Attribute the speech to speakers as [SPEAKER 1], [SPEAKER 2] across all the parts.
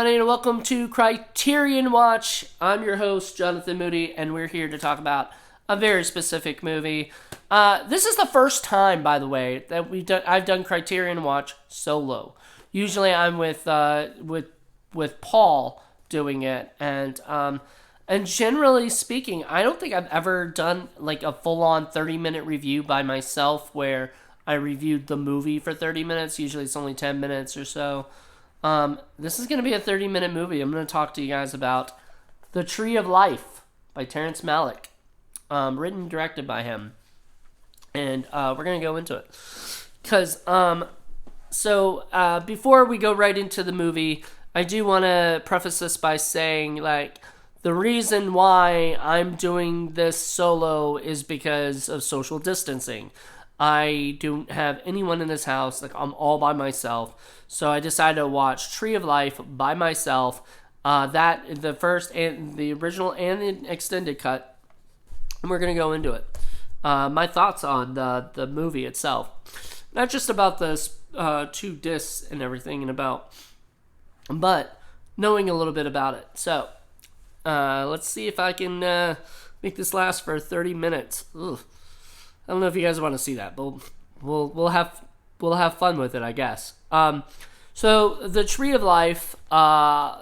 [SPEAKER 1] everybody, and welcome to Criterion Watch. I'm your host, Jonathan Moody, and we're here to talk about a very specific movie. This is the first time, by the way, that I've done Criterion Watch solo. Usually, I'm with Paul doing it, and generally speaking, I don't think I've ever done like a full-on 30-minute review by myself where I reviewed the movie for 30 minutes. Usually, it's only 10 minutes or so. This is going to be a 30-minute movie. I'm going to talk to you guys about The Tree of Life by Terrence Malick, written and directed by him. And we're going to go into it. Because, before we go right into the movie, I do want to preface this by saying, like, the reason why I'm doing this solo is because of social distancing. I don't have anyone in this house. Like, I'm all by myself. So I decided to watch Tree of Life by myself. The first and the original and the extended cut. And we're going to go into it. My thoughts on the movie itself. Not just about the two discs and everything but knowing a little bit about it. So, let's see if I can make this last for 30 minutes. Ugh. I don't know if you guys want to see that, but we'll have fun with it, I guess. So the Tree of Life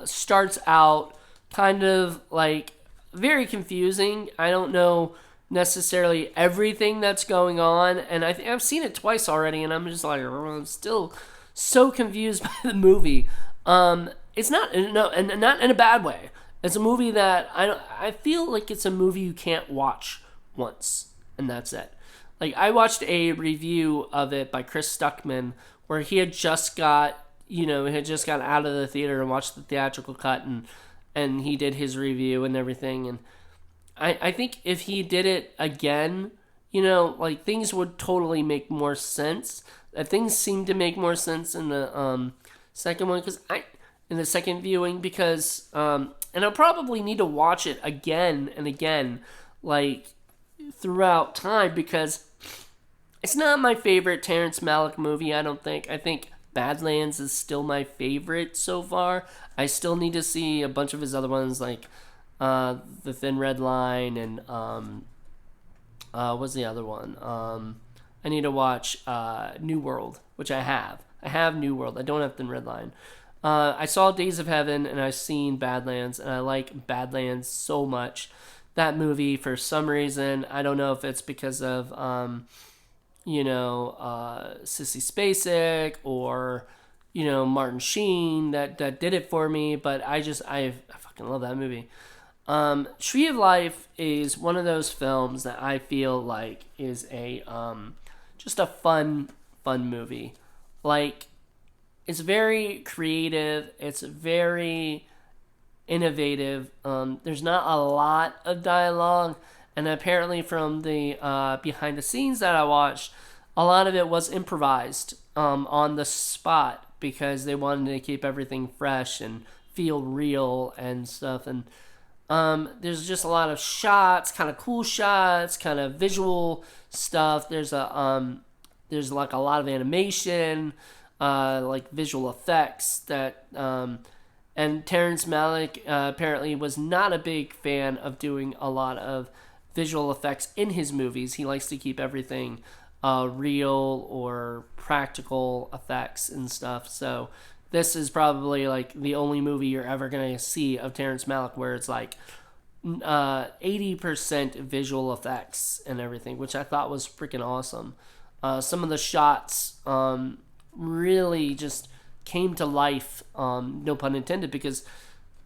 [SPEAKER 1] starts out kind of like very confusing. I don't know necessarily everything that's going on, and I think I've seen it twice already, and I'm just like, I'm still so confused by the movie. It's not and not in a bad way. It's a movie that I feel like it's a movie you can't watch once, and that's it. Like, I watched a review of it by Chris Stuckman where he had just got out of the theater and watched the theatrical cut, and he did his review and everything. And I think if he did it again, like, things would totally make more sense. Things seem to make more sense in the second one, in the second viewing, because and I'll probably need to watch it again and again, like, throughout time, because it's not my favorite Terrence Malick movie, I don't think. I think Badlands is still my favorite so far. I still need to see a bunch of his other ones, like The Thin Red Line and what's the other one? I need to watch New World, which I have. I have New World. I don't have Thin Red Line. I saw Days of Heaven, and I've seen Badlands, and I like Badlands so much. That movie, for some reason, I don't know if it's because of, Sissy Spacek or, Martin Sheen that did it for me, but I fucking love that movie. Tree of Life is one of those films that I feel like is a, just a fun movie. Like, it's very creative, it's very innovative. There's not a lot of dialogue, and apparently from the behind the scenes that I watched, a lot of it was improvised on the spot, because they wanted to keep everything fresh and feel real and stuff. And there's just a lot of shots, kind of cool shots, kind of visual stuff. There's like a lot of animation, like visual effects that and Terrence Malick apparently was not a big fan of doing a lot of visual effects in his movies. He likes to keep everything real or practical effects and stuff. So this is probably like the only movie you're ever going to see of Terrence Malick where it's like 80% visual effects and everything, which I thought was freaking awesome. Some of the shots really just came to life, no pun intended, because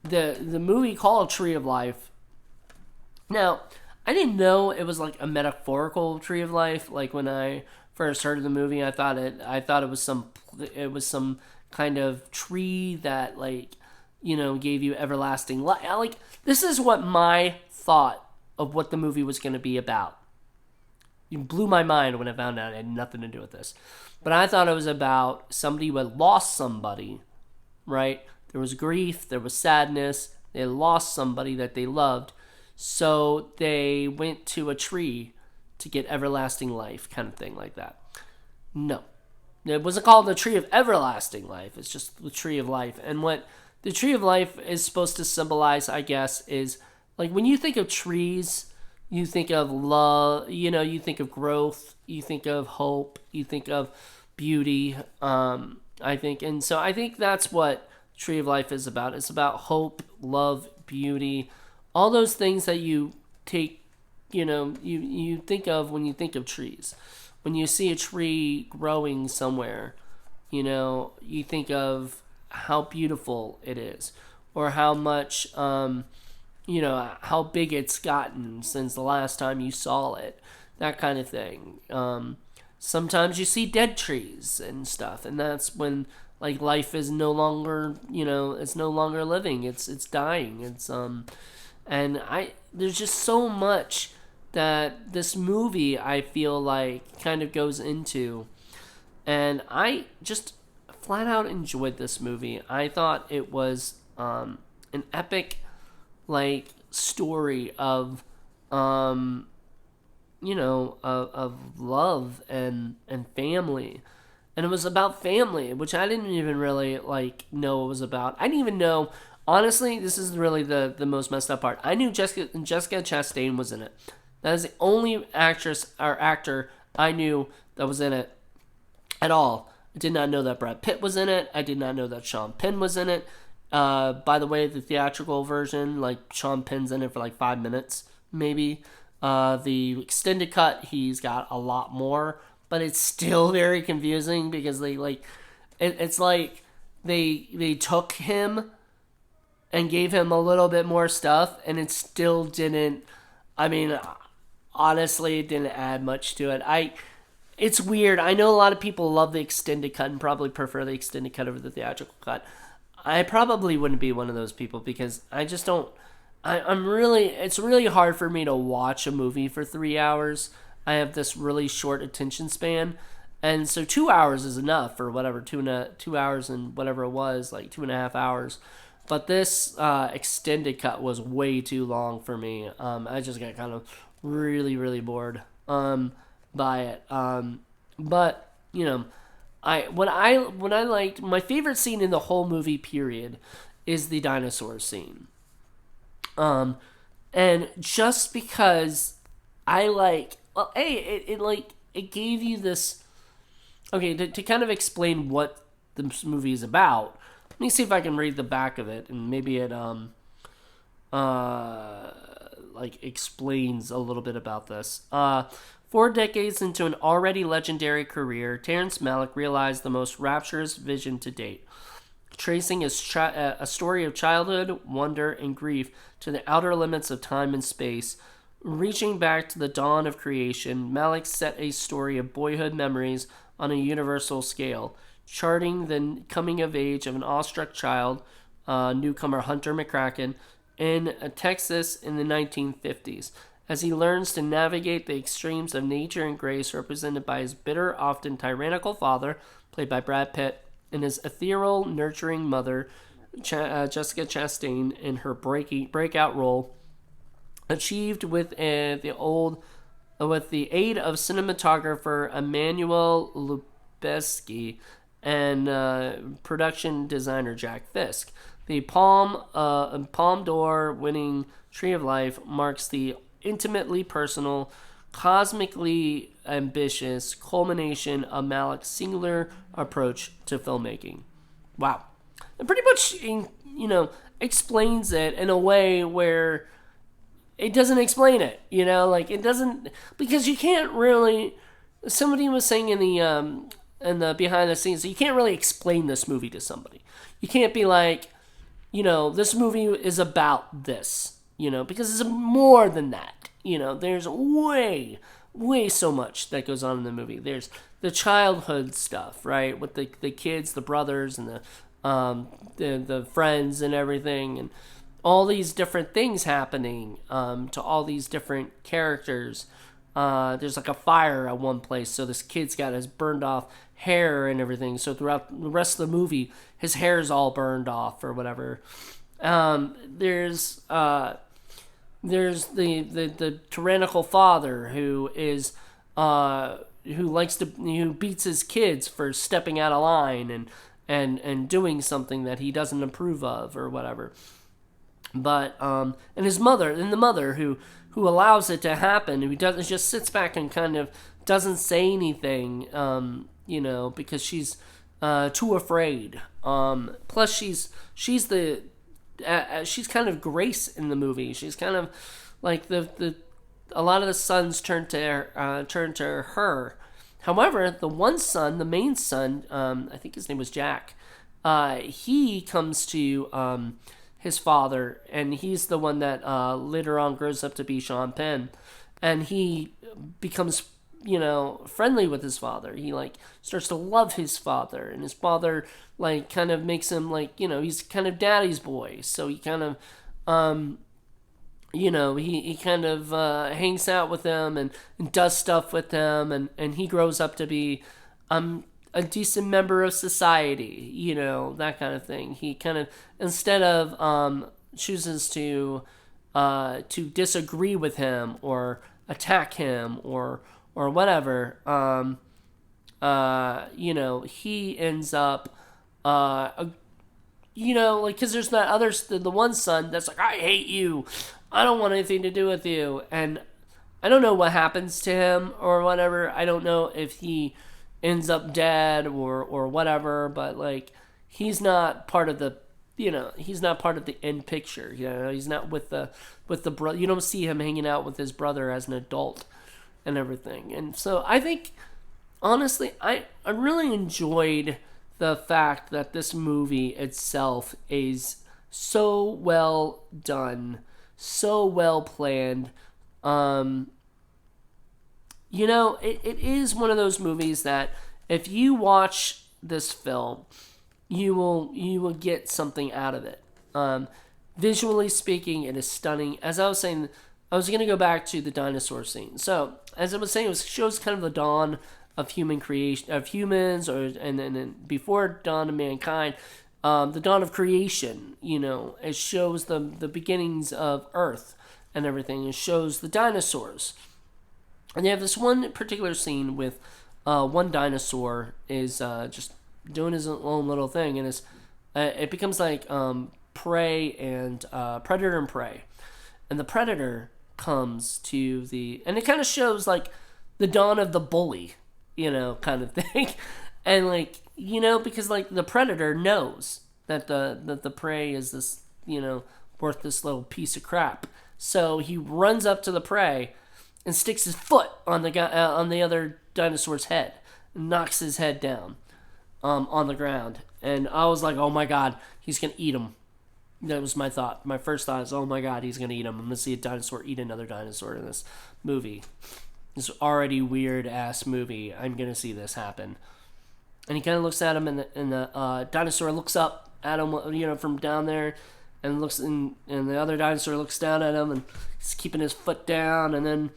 [SPEAKER 1] the movie called Tree of Life. Now, I didn't know it was like a metaphorical tree of life. Like, when I first heard of the movie, I thought it was some kind of tree that, like, gave you everlasting life. Like, this is what my thought of what the movie was going to be about. It blew my mind when I found out it had nothing to do with this. But I thought it was about somebody who had lost somebody, right? There was grief, there was sadness, they lost somebody that they loved, so they went to a tree to get everlasting life, kind of thing like that. No. It wasn't called the Tree of Everlasting Life, it's just the Tree of Life. And what the tree of life is supposed to symbolize, I guess, is like when you think of trees, you think of love, you think of growth, you think of hope, you think of beauty, I think. And so I think that's what tree of life is about. It's about hope, love, beauty, all those things that you take, you think of when you think of trees. When you see a tree growing somewhere, you think of how beautiful it is, or how much, how big it's gotten since the last time you saw it, that kind of thing. Sometimes you see dead trees and stuff, and that's when like life is no longer, it's no longer living. It's dying. And there's just so much that this movie I feel like kind of goes into, and I just flat out enjoyed this movie. I thought it was an epic like story of of love and family. And it was about family, which I didn't even really like know it was about. I didn't even know, honestly, this is really the most messed up part. I knew Jessica Chastain was in it. That is the only actress or actor I knew that was in it at all. I did not know that Brad Pitt was in it. I did not know that Sean Penn was in it. By the way, the theatrical version, like Sean Penn's in it for like 5 minutes, maybe. The extended cut, he's got a lot more, but it's still very confusing because they like, it's like they took him and gave him a little bit more stuff, and it still didn't. I mean, honestly, it didn't add much to it. It's weird. I know a lot of people love the extended cut and probably prefer the extended cut over the theatrical cut. I probably wouldn't be one of those people because I just don't. It's really hard for me to watch a movie for 3 hours. I have this really short attention span. And so 2 hours is enough, or whatever, 2 hours and whatever it was, like 2.5 hours. But this extended cut was way too long for me. I just got kind of really, really bored by it. But, what I liked, my favorite scene in the whole movie, period, is the dinosaur scene. And just because I like, well, it gave you this, okay, to kind of explain what this movie is about. Let me see if I can read the back of it, and maybe it, explains a little bit about this. 4 decades into an already legendary career, Terrence Malick realized the most rapturous vision to date. Tracing a story of childhood, wonder, and grief to the outer limits of time and space. Reaching back to the dawn of creation, Malick set a story of boyhood memories on a universal scale, charting the coming of age of an awestruck child, newcomer Hunter McCracken, in Texas in the 1950s, as he learns to navigate the extremes of nature and grace represented by his bitter, often tyrannical father, played by Brad Pitt, and his ethereal, nurturing mother, Jessica Chastain, in her breakout role, achieved with the aid of cinematographer Emmanuel Lubezki and production designer Jack Fisk. The Palme d'Or winning Tree of Life marks the intimately personal, cosmically ambitious culmination of Malick's singular approach to filmmaking. Wow. It pretty much, explains it in a way where it doesn't explain it, it doesn't, because you can't really, somebody was saying in the behind the scenes, you can't really explain this movie to somebody. You can't be like, this movie is about this, because it's more than that. There's way so much that goes on in the movie. There's the childhood stuff, right, with the kids, the brothers, and the friends and everything, and all these different things happening to all these different characters. There's like a fire at one place, so this kid's got his burned off hair and everything. So throughout the rest of the movie, his hair's all burned off or whatever. There's the tyrannical father who beats his kids for stepping out of line and doing something that he doesn't approve of or whatever. But and his mother, and the mother who allows it to happen, who doesn't, just sits back and kind of doesn't say anything, because she's too afraid. Plus, she's the she's kind of Grace in the movie. She's kind of like the a lot of the sons turn to her. However, the one son, the main son, I think his name was Jack. He comes to his father, and he's the one that later on grows up to be Sean Penn, and he becomes friendly with his father. He starts to love his father, and his father kind of makes him he's kind of daddy's boy. So he kind of he kind of hangs out with them and does stuff with them, and he grows up to be a decent member of society, that kind of thing. He kind of, instead of chooses to disagree with him or attack him or whatever, he ends up, because there's that the one son that's like, I hate you, I don't want anything to do with you, and I don't know what happens to him or whatever. I don't know if he ends up dead or whatever, but he's not part of the he's not part of the end picture. He's not with the brother. You don't see him hanging out with his brother as an adult and everything. And so I think, honestly, I really enjoyed the fact that this movie itself is so well done, so well planned. It is one of those movies that if you watch this film, you will get something out of it. Visually speaking, it is stunning. As I was saying, I was going to go back to the dinosaur scene. So, as I was saying, it shows kind of the dawn of human creation, of humans, and before dawn of mankind, the dawn of creation. It shows the beginnings of Earth and everything. It shows the dinosaurs. And you have this one particular scene with one dinosaur is just doing his own little thing, and it becomes like prey and predator and prey, and the predator comes to and it kind of shows the dawn of the bully, kind of thing, and because the predator knows that the prey is this worth this little piece of crap, so he runs up to the prey and sticks his foot on the guy on the other dinosaur's head, and knocks his head down on the ground. And I was like, oh my god, he's gonna eat him. That was my thought. My first thought is, oh my god, he's gonna eat him. I'm gonna see a dinosaur eat another dinosaur in this movie. This already weird ass movie. I'm gonna see this happen. And he kind of looks at him, and the dinosaur looks up at him, from down there, and the other dinosaur looks down at him, and he's keeping his foot down, and then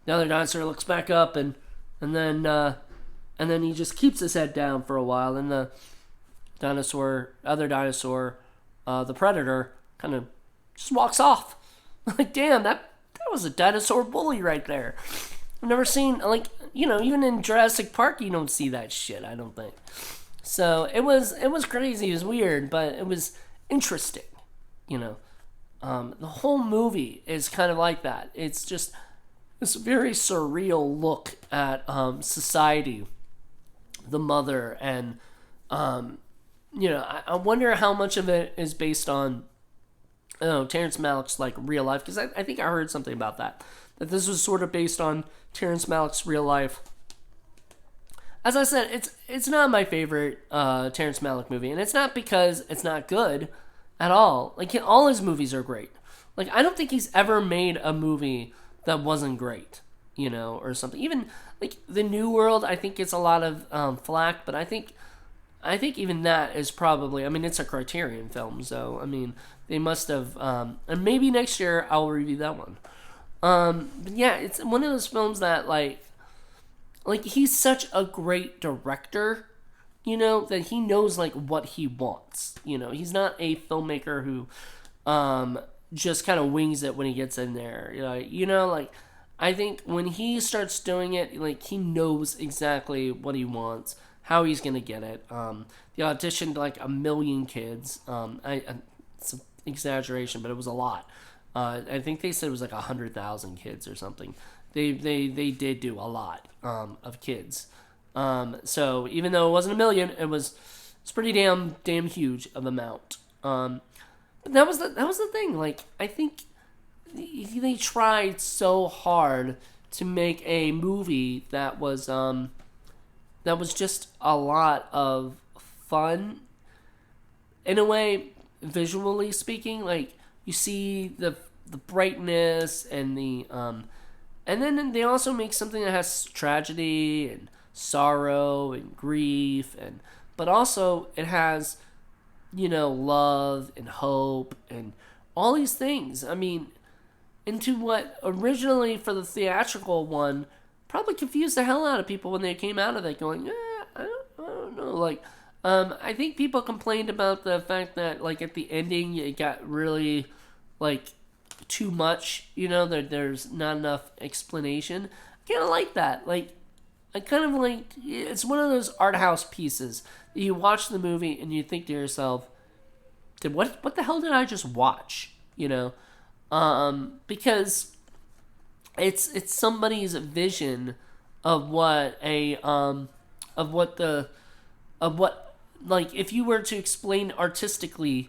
[SPEAKER 1] the other dinosaur looks back up, and then he just keeps his head down for a while, and the other dinosaur, the predator, kind of just walks off. Damn, that was a dinosaur bully right there. I've never seen, even in Jurassic Park, you don't see that shit, I don't think. So it was crazy, it was weird, but it was interesting. The whole movie is kind of like that. It's just this very surreal look at society, the mother, and I wonder how much of it is based on Terrence Malick's real life, because I think I heard something about that this was sort of based on Terrence Malick's real life. As I said, it's not my favorite Terrence Malick movie, and it's not because it's not good at all. All his movies are great. I don't think he's ever made a movie that wasn't great, or something. Even The New World, I think gets a lot of flack, but I think even that is probably, it's a Criterion film, so they must have, and maybe next year I'll review that one. But yeah, it's one of those films that he's such a great director, that he knows what he wants. He's not a filmmaker who just kind of wings it when he gets in there. I think when he starts doing it, he knows exactly what he wants, how he's gonna get it. They auditioned like 1 million kids. It's an exaggeration, but it was a lot. I think they said it was like 100,000 kids or something. They did do a lot of kids. So even though it wasn't 1 million, it's pretty damn huge of amount. But that was the thing. Like, I think they tried so hard to make a movie that was just a lot of fun in a way, visually speaking. Like, you see the brightness and and then they also make something that has tragedy and sorrow and grief, but also it has, love and hope and all these things. I mean, into what originally for the theatrical one probably confused the hell out of people when they came out of it, going, I don't know. Like, I think people complained about the fact that, like, at the ending it got really, like, too much. There's not enough explanation. I kind of like that. Like, I kind of like, it's one of those art house pieces that you watch the movie and you think to yourself, what the hell did I just watch? Because it's somebody's vision of what like, if you were to explain artistically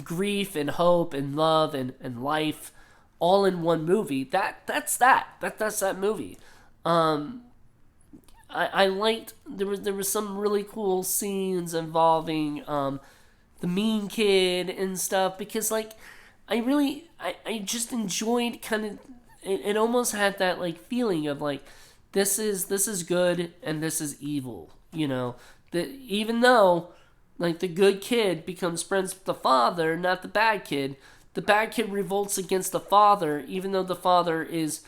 [SPEAKER 1] grief and hope and love and life all in one movie, that's that movie. I liked, there was some really cool scenes involving the mean kid and stuff, because, like, I just enjoyed kind of, it almost had that, like, feeling of, like, this is good and this is evil, that even though, like, the good kid becomes friends with the father, not the bad kid revolts against the father, even though the father is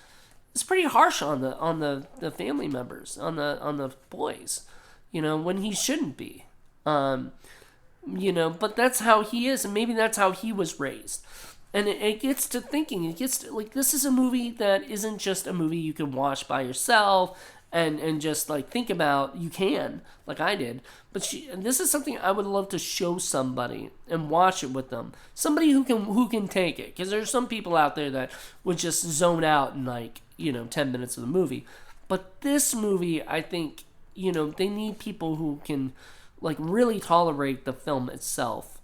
[SPEAKER 1] pretty harsh on the family members, on the boys, when he shouldn't be. But that's how he is, and maybe that's how he was raised. And it gets to thinking, like, this is a movie that isn't just a movie you can watch by yourself and just, like, think about. You can, like I did. But this is something I would love to show somebody and watch it with them. Somebody who can take it. Because there's some people out there that would just zone out in, like, 10 minutes of the movie. But this movie, I think, they need people who can, like, really tolerate the film itself,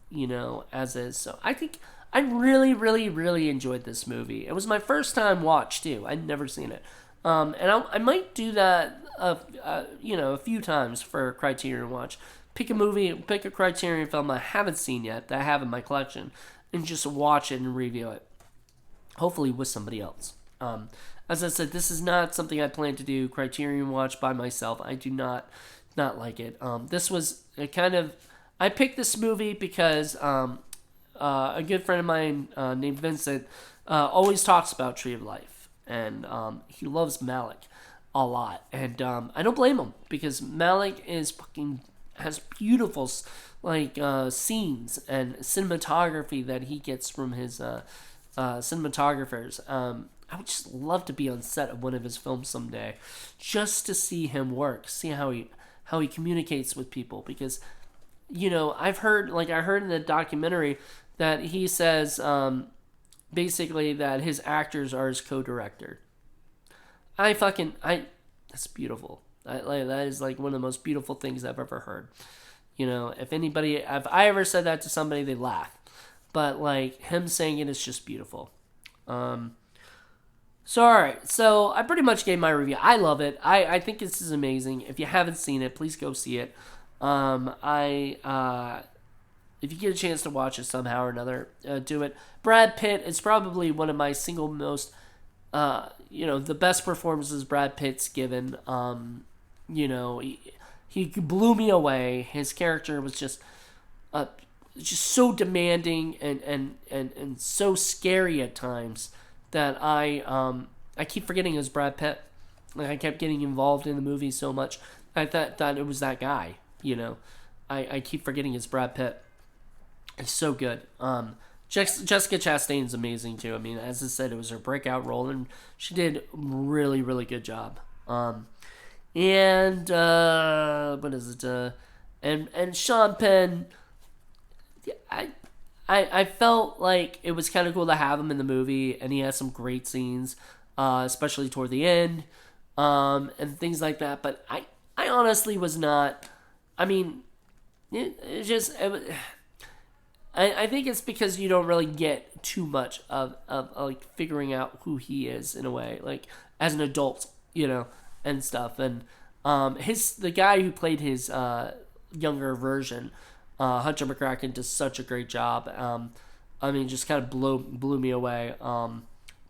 [SPEAKER 1] as is. So I think I really, really, really enjoyed this movie. It was my first time watch, too. I'd never seen it. And I might do that, a few times for Criterion watch. Pick a Criterion film I haven't seen yet, that I have in my collection, and just watch it and review it. Hopefully with somebody else. As I said, this is not something I plan to do, Criterion watch by myself. I do not like it. This was a kind of, I picked this movie because a good friend of mine named Vincent always talks about Tree of Life, and he loves Malick a lot, and I don't blame him, because Malick has beautiful, like, scenes and cinematography that he gets from his cinematographers. I would just love to be on set of one of his films someday, just to see him work, see how he communicates with people, because I heard in the documentary that he says basically that his actors are his co-director. That's beautiful. That is, like, one of the most beautiful things I've ever heard. If I ever said that to somebody, they laugh. But, like, him saying it is just beautiful. So, alright. So, I pretty much gave my review. I love it. I think this is amazing. If you haven't seen it, please go see it. If you get a chance to watch it somehow or another, do it. Brad Pitt is probably one of my single most, the best performances Brad Pitt's given. He blew me away. His character was just so demanding and so scary at times that I keep forgetting it was Brad Pitt. Like, I kept getting involved in the movie so much. I thought it was that guy. I keep forgetting it's Brad Pitt. It's so good. Jessica Chastain's amazing too. I mean, as I said, it was her breakout role, and she did a really, really good job. and what is it? And Sean Penn. I I felt like it was kind of cool to have him in the movie, and he has some great scenes, especially toward the end, and things like that. But I honestly was not. I mean, it just. I think it's because you don't really get too much of like figuring out who he is in a way, like as an adult, and stuff. And the guy who played his younger version, Hunter McCracken, does such a great job. I mean, just kind of blew me away.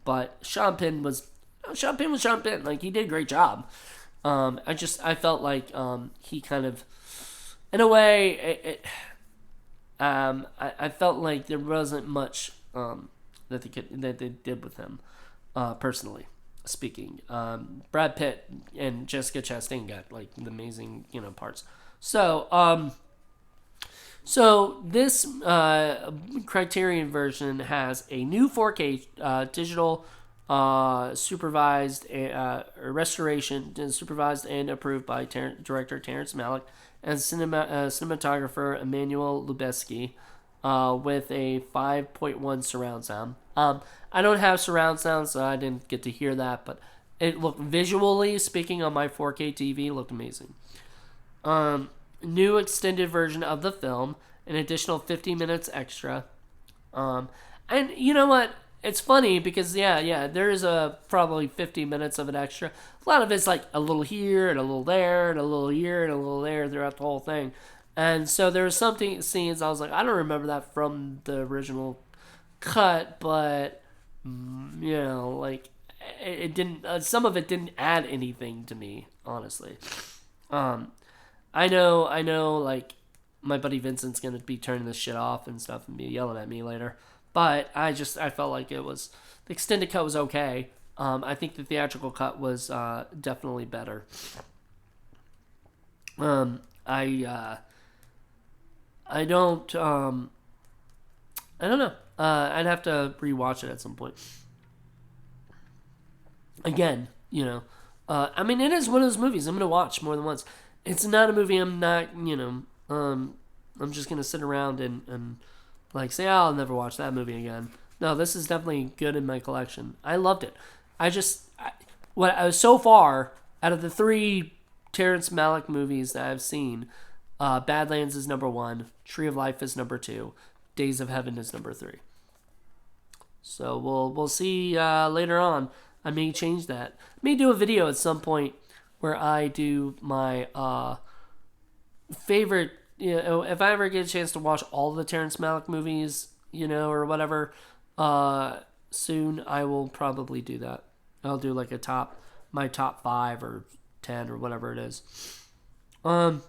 [SPEAKER 1] But Sean Penn was Sean Penn. Like, he did a great job. I felt like he kind of, in a way, I felt like there wasn't much that they did with him, personally speaking. Brad Pitt and Jessica Chastain got like the amazing parts. So this Criterion version has a new 4K digital supervised restoration, supervised and approved by director Terrence Malick and cinematographer Emmanuel Lubezki, with a 5.1 surround sound. I don't have surround sound, so I didn't get to hear that, but it looked, visually speaking, on my 4K TV, looked amazing. New extended version of the film, an additional 50 minutes extra. And you know what? It's funny because there is probably 50 minutes of it extra. A lot of it's like a little here and a little there and a little here and a little there throughout the whole thing. And so there was scenes I was like, I don't remember that from the original cut, but like it didn't. Some of it didn't add anything to me, honestly. I know, like, my buddy Vincent's gonna be turning this shit off and stuff and be yelling at me later. But I felt like the extended cut was okay. I think the theatrical cut was definitely better. I don't know. I'd have to rewatch it at some point. Again, I mean, it is one of those movies I'm gonna watch more than once. It's not a movie I'm not, I'm just gonna sit around and like say, I'll never watch that movie again. No, this is definitely good in my collection. I loved it. So far, out of the 3 Terrence Malick movies that I've seen, Badlands is number 1, Tree of Life is number 2, Days of Heaven is number 3. So we'll see later on. I may change that. I may do a video at some point where I do my favorite. If I ever get a chance to watch all the Terrence Malick movies, or whatever, soon, I will probably do that. I'll do like my top 5 or 10 or whatever it is. Let's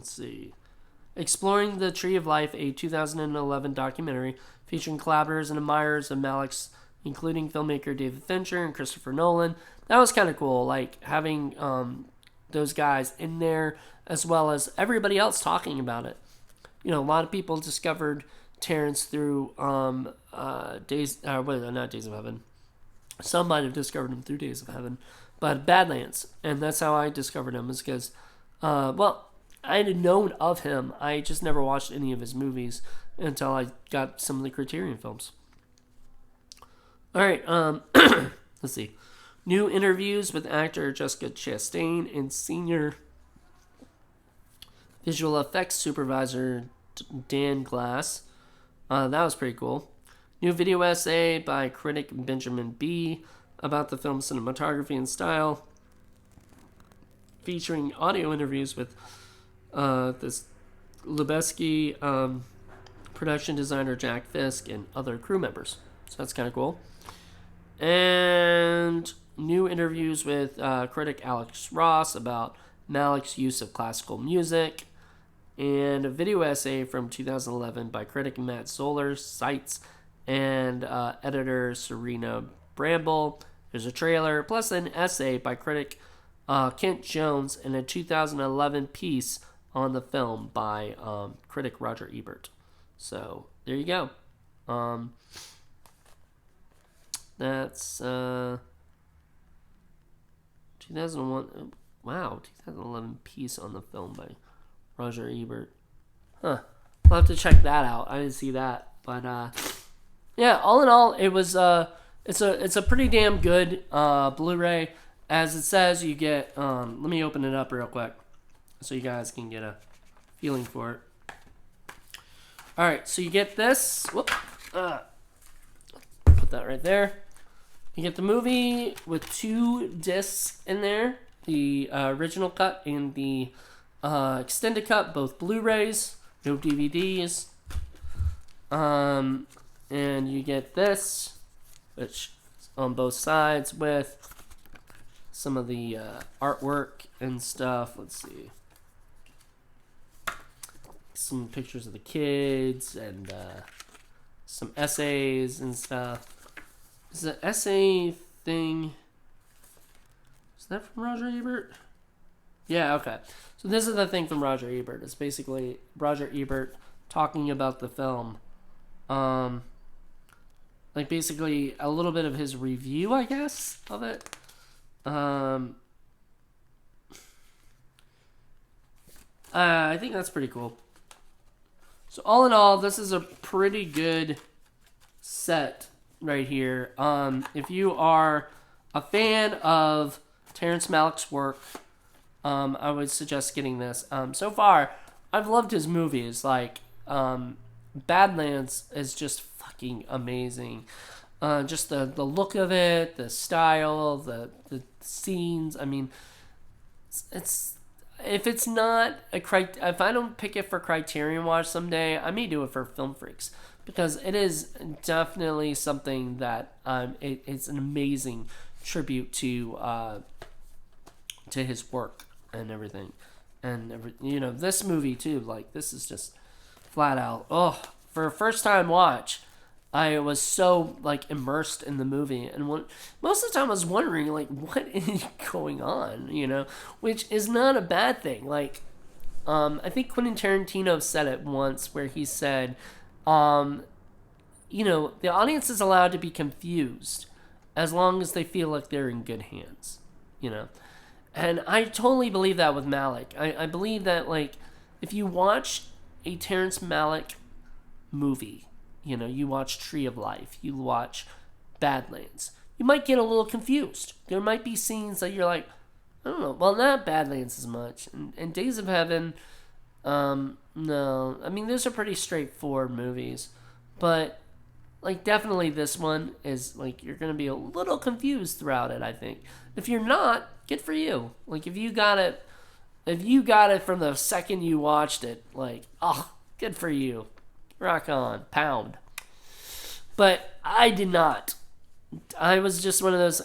[SPEAKER 1] see. Exploring the Tree of Life, a 2011 documentary featuring collaborators and admirers of Malick's, including filmmaker David Fincher and Christopher Nolan. That was kind of cool, like having those guys in there, as well as everybody else talking about it. A lot of people discovered Terrence through not Days of Heaven. Some might have discovered him through Days of Heaven, but Badlands, and that's how I discovered him, is because, I had known of him. I just never watched any of his movies until I got some of the Criterion films. All right, let's see. New interviews with actor Jessica Chastain and senior visual effects supervisor Dan Glass. That was pretty cool. New video essay by critic Benjamin B. about the film's cinematography and style, featuring audio interviews with this Lubezki, production designer Jack Fisk, and other crew members. So that's kind of cool. And new interviews with critic Alex Ross about Malick's use of classical music, and a video essay from 2011 by critic Matt Zoller Seitz and editor Serena Bramble. There's a trailer, plus an essay by critic Kent Jones, and a 2011 piece on the film by critic Roger Ebert. So there you go. That's 2001. Wow, 2011 piece on the film by Roger Ebert. Huh. I'll have to check that out. I didn't see that. But yeah, all in all, it was it's a pretty damn good Blu-ray. As it says, you get let me open it up real quick so you guys can get a feeling for it. All right, so you get this. Whoop. Put that right there. You get the movie with 2 discs in there, the original cut and the extended cut, both Blu-rays, no DVDs. And you get this, which is on both sides with some of the artwork and stuff. Let's see. Some pictures of the kids and some essays and stuff. Is the essay thing... Is that from Roger Ebert? Yeah, okay. So this is the thing from Roger Ebert. It's basically Roger Ebert talking about the film. Like basically a little bit of his review, I guess, of it. I think that's pretty cool. So all in all, this is a pretty good set right here. If you are a fan of Terrence Malick's work, I would suggest getting this. So far, I've loved his movies. Like, Badlands is just fucking amazing. Just the look of it, the style, the scenes. I mean, it's if it's not if I don't pick it for Criterion Watch someday, I may do it for Film Freaks, because it is definitely something that it's an amazing tribute to his work and everything, and this movie too. Like, this is just flat out, for a first time watch, I was so like immersed in the movie, and most of the time I was wondering like, what is going on, which is not a bad thing. Like, I think Quentin Tarantino said it once, where he said, the audience is allowed to be confused as long as they feel like they're in good hands, and I totally believe that with Malick. I believe that, like, if you watch a Terrence Malick movie, you watch Tree of Life, you watch Badlands, you might get a little confused. There might be scenes that you're like, I don't know, well, not Badlands as much. And Days of Heaven, no. I mean, those are pretty straightforward movies. But, like, definitely this one is, like, you're going to be a little confused throughout it, I think. If you're not, good for you. Like, if you got it from the second you watched it, like, good for you. Rock on. Pound. But I did not. I was just one of those,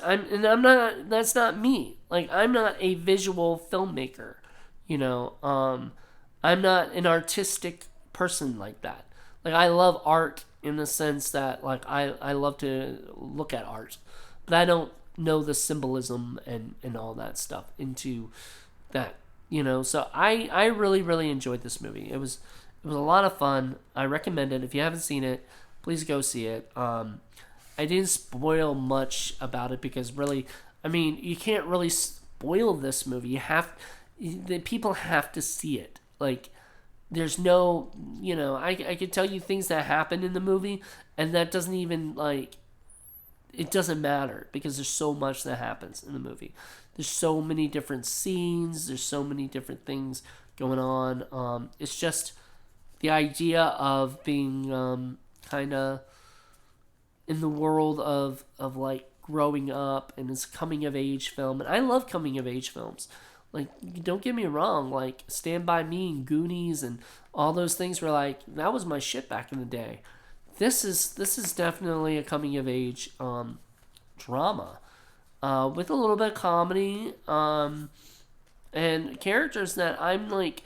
[SPEAKER 1] that's not me. Like, I'm not a visual filmmaker, I'm not an artistic person like that. Like, I love art in the sense that, like, I love to look at art, but I don't know the symbolism and all that stuff into that, so I really, really enjoyed this movie. It was a lot of fun. I recommend it. If you haven't seen it, please go see it. I didn't spoil much about it because, really, I mean, you can't really spoil this movie. The people have to see it. Like, there's no, I could tell you things that happen in the movie, and that doesn't even, like, it doesn't matter, because there's so much that happens in the movie. There's so many different scenes. There's so many different things going on. It's just the idea of being kind of in the world of like growing up, and it's coming of age film, and I love coming of age films. Like, don't get me wrong, like Stand By Me and Goonies and all those things were like, that was my shit back in the day. This is definitely a coming of age drama with a little bit of comedy and characters that I'm like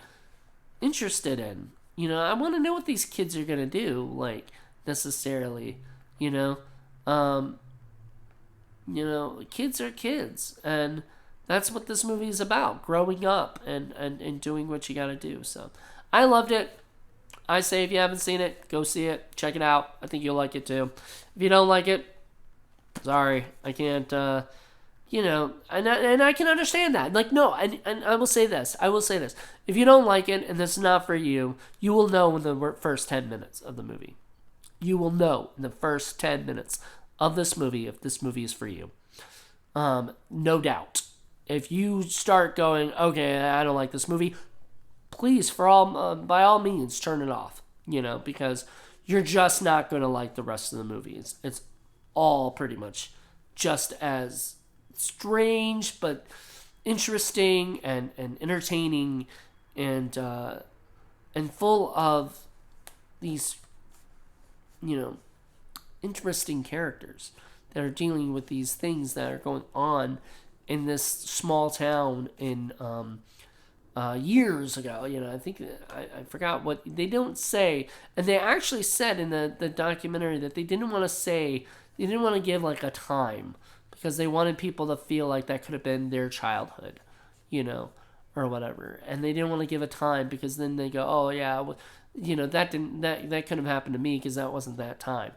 [SPEAKER 1] interested in. I want to know what these kids are gonna do, like, necessarily. Kids are kids, and that's what this movie is about: growing up and doing what you gotta do. So I loved it. I say, if you haven't seen it, go see it, check it out. I think you'll like it too. If you don't like it, sorry, I can't and I can understand that. Like, no, and I will say this. If you don't like it and this is not for you, you will know in the first 10 minutes of the movie. You will know in the first 10 minutes of this movie if this movie is for you. No doubt. If you start going, okay, I don't like this movie, please, by all means, turn it off. Because you're just not going to like the rest of the movie. It's all pretty much just as strange, but interesting and entertaining and full of these, interesting characters that are dealing with these things that are going on in this small town in years ago. I think I forgot what they don't say, and they actually said in the documentary that they didn't want to give like a time because they wanted people to feel like that could have been their childhood, or whatever, and they didn't want to give a time because then they go, oh yeah, that couldn't have happened to me because that wasn't that time,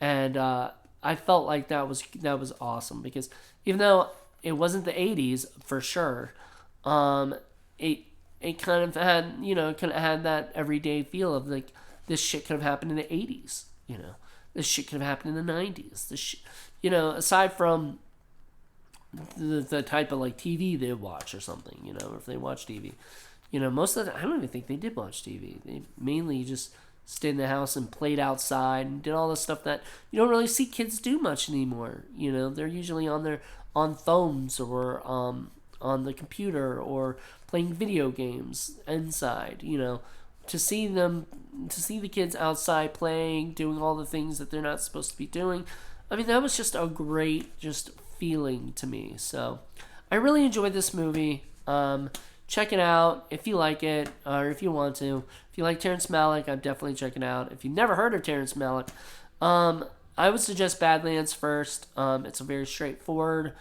[SPEAKER 1] and I felt like that was awesome because even though it wasn't the 80s for sure, it kind of had that everyday feel of like this shit could have happened in the 80s, this shit could have happened in the 90s, aside from the type of like TV they watch or something, or if they watch TV, most of the time, I don't even think they did watch TV. They mainly just stayed in the house and played outside and did all the stuff that you don't really see kids do much anymore. They're usually on phones or on the computer or playing video games inside. To see the kids outside playing, doing all the things that they're not supposed to be doing. I mean, that was just a great feeling to me. So I really enjoyed this movie. Check it out if you like it, or if you want to. If you like Terrence Malick, I'd definitely check it out. If you've never heard of Terrence Malick, I would suggest Badlands first. It's a very straightforward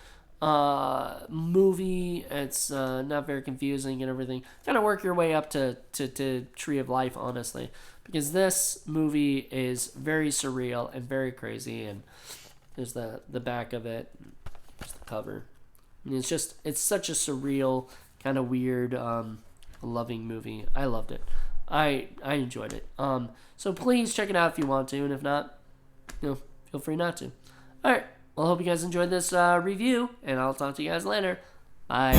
[SPEAKER 1] movie. It's not very confusing and everything. Kind of work your way up to Tree of Life, honestly, because this movie is very surreal and very crazy. And there's the back of it. There's the cover. I mean, it's such a surreal, kind of weird, loving movie. I loved it. I enjoyed it. So please check it out if you want to, and if not, feel free not to. All right. Well, I hope you guys enjoyed this review, and I'll talk to you guys later. Bye.